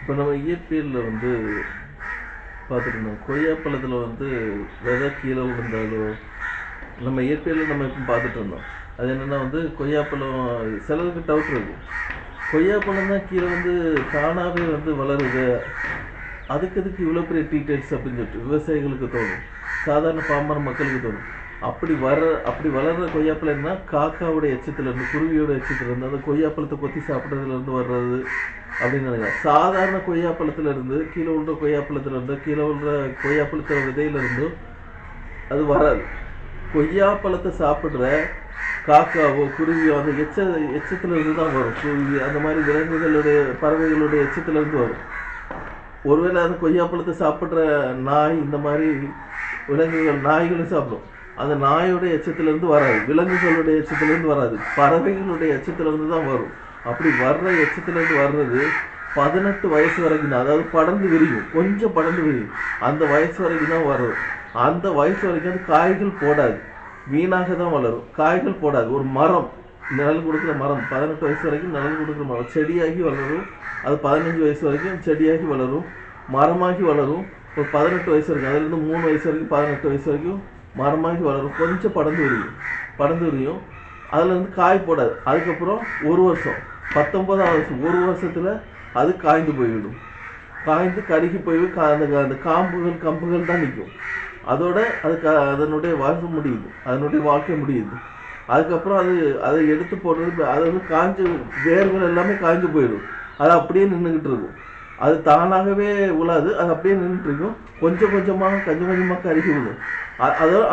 இப்போ நம்ம இயற்பியலில் வந்து பார்த்துருந்தோம். கொய்யாப்பழத்தில் வந்து விதை கீழே விழுந்தாலோ நம்ம இயற்பியலில் நம்ம இப்போ பார்த்துட்டு இருந்தோம். அது என்னென்னா வந்து கொய்யாப்பழம் சிலருக்கு டவுட் இருக்குது. கொய்யாப்பழம் தான் கீழே வந்து தானாகவே வந்து வளருது, அதுக்கு இவ்வளோ பெரிய டீட்டெயில்ஸ் அப்படின்னு சொல்லிட்டு விவசாயிகளுக்கு தோணும், சாதாரண பாமர மக்களுக்கு தோணும். அப்படி வளர்கிற கொய்யாப்பழம் என்ன, காக்காவோட எச்சத்துலேருந்து குருவியோட எச்சத்துலேருந்து அந்த கொய்யாப்பழத்தை கொத்தி சாப்பிட்றதுலேருந்து வர்றது அப்படின்னு நினைக்கிறேன். சாதாரண கொய்யாப்பழத்துலேருந்து கீழே விழுற கொய்யாப்பழத்துலேருந்து கீழே விழுற கொய்யாப்பழத்தோட விதையிலேருந்து அது வராது. கொய்யாப்பழத்தை சாப்பிட்ற காக்காவோ குருவியோ அந்த எச்சத்துலேருந்து தான் வரும். குருவி அந்த மாதிரி விலங்குகளுடைய பறவைகளுடைய எச்சத்துலேருந்து வரும். ஒருவேளை அந்த கொய்யாப்பழத்தை சாப்பிட்ற நாய், இந்த மாதிரி விலங்குகள் நாய்களும் சாப்பிடும், அந்த நாயோடைய எச்சத்துலேருந்து வராது, விலங்குகளுடைய எச்சத்துலேருந்து வராது, பறவைகளுடைய எச்சத்துலேருந்து தான் வரும். அப்படி வர்ற எச்சத்துலேருந்து வர்றது 18 வயசு வரைக்கும் தான், அதாவது படர்ந்து விரியும், கொஞ்சம் படர்ந்து விரியும், அந்த வயசு வரைக்கும் தான் வரும். அந்த வயசு வரைக்கும் அது காய்கள் போடாது, வீணாக தான் வளரும், காய்கள் போடாது. ஒரு மரம், நிழல் கொடுக்குற மரம் 18 வயசு வரைக்கும் நிழல் கொடுக்குற மரம் செடியாகி வளரும். அது 15 வயசு வரைக்கும் செடியாகி வளரும், மரமாகி வளரும். ஒரு 18 வயசு வரைக்கும், அதுலேருந்து 3 வயசு வரைக்கும் 18 வயசு வரைக்கும் மரமாகி வளரும், கொஞ்சம் படர்ந்து விரியும். அதுலேருந்து காய் போடாது. அதுக்கப்புறம் ஒரு வருஷம், 19ஆவது வருஷம், ஒரு வருஷத்தில் அது காய்ந்து போய்விடும். காய்ந்து கருகி போய் அந்த கம்புகள் தான் நிற்கும். அதோட அதனுடைய வாழ்க்கை முடியுது. அதுக்கப்புறம் அதை எடுத்து போடுறது, அது வந்து காய்ஞ்சு வேர்கள் எல்லாமே காய்ஞ்சு போயிடும். அது அப்படியே நின்றுக்கிட்டு இருக்கும். அது தானாகவே உழாது, அது அப்படியே நின்றுட்டு இருக்கும். கொஞ்சம் கொஞ்சமாக கருகி விடும்.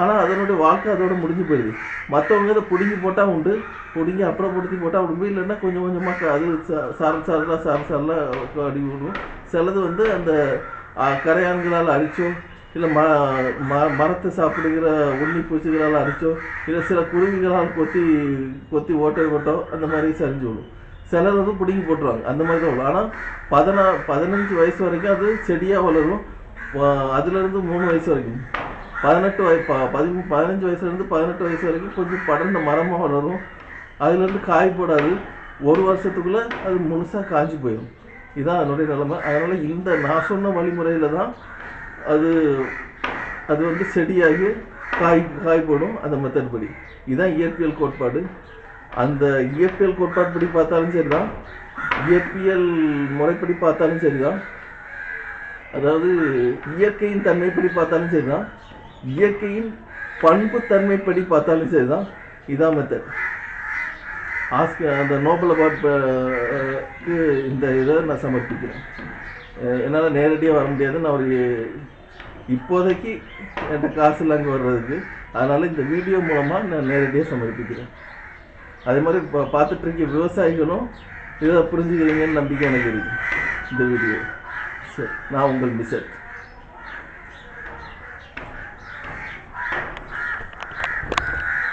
ஆனால் அதனுடைய வாழ்க்கை அதோட முடிஞ்சு போயிடுது. மற்றவங்க அதை பிடுங்கி போட்டால் உண்டு, பிடுங்கி அப்புறப்படுத்தி போட்டால் உண்டு, இல்லைன்னா கொஞ்சம் கொஞ்சமாக அது சாரலாக அடி விடும். சிலது வந்து அந்த கரையான்களால் அரிச்சோ, இல்லை மரத்தை சாப்பிடுகிற உண்ணி பூச்சிகளால் அரிச்சோ, இல்லை சில குருவிகளால் கொத்தி ஓட்டோ அந்த மாதிரி சரிஞ்சு விடும். சிலர் வந்து பிடுங்கி போட்டுருவாங்க, அந்த மாதிரி தான் விடும். ஆனால் 15 வயசு வரைக்கும் அது செடியாக வளரும். அதுலேருந்து 3 வயசு வரைக்கும் 15 வயசுலேருந்து 18 வயசு வரைக்கும் கொஞ்சம் படர்ந்த மரமாக வளரும். அதுலேருந்து காய் போடாது. ஒரு வருஷத்துக்குள்ளே அது முழுசாக காய்ச்சி போயிடும். இதுதான் அதனுடைய நிலைமை. அதனால் இந்த நான் சொன்ன வழிமுறையில் தான் அது வந்து செடியாகி காய் போடும், அந்த மெத்தட் படி. இதுதான் இயற்பியல் கோட்பாடு. அந்த இயற்பியல் கோட்பாடுபடி பார்த்தாலும் சரி தான், இயற்பியல் முறைப்படி பார்த்தாலும் சரி தான், அதாவது இயற்கையின் தன்மைப்படி பார்த்தாலும் சரி தான், இயற்கையின் பண்பு தன்மைப்படி பார்த்தாலும் சரி தான். இதான் மெத்தட். அந்த நோபல் அவார்டுக்கு இந்த இதை நான் சமர்ப்பிக்கிறேன். என்னால் நேரடியாக வர முடியாது, நான் ஒரு இப்போதைக்கு என்கிட்ட காசு இல்லை அங்கே வர்றதுக்கு. அதனால் இந்த வீடியோ மூலமாக நான் நேரடியாக சமர்ப்பிக்கிறேன். அதே மாதிரி பார்த்துட்டு இருக்க விவசாயிகளும் இதை புரிஞ்சுக்கிறீங்கன்னு நம்பிக்கை எனக்கு இருக்குது. இந்த வீடியோ சரி, நான் உங்கள் மிஸ்ஸர்.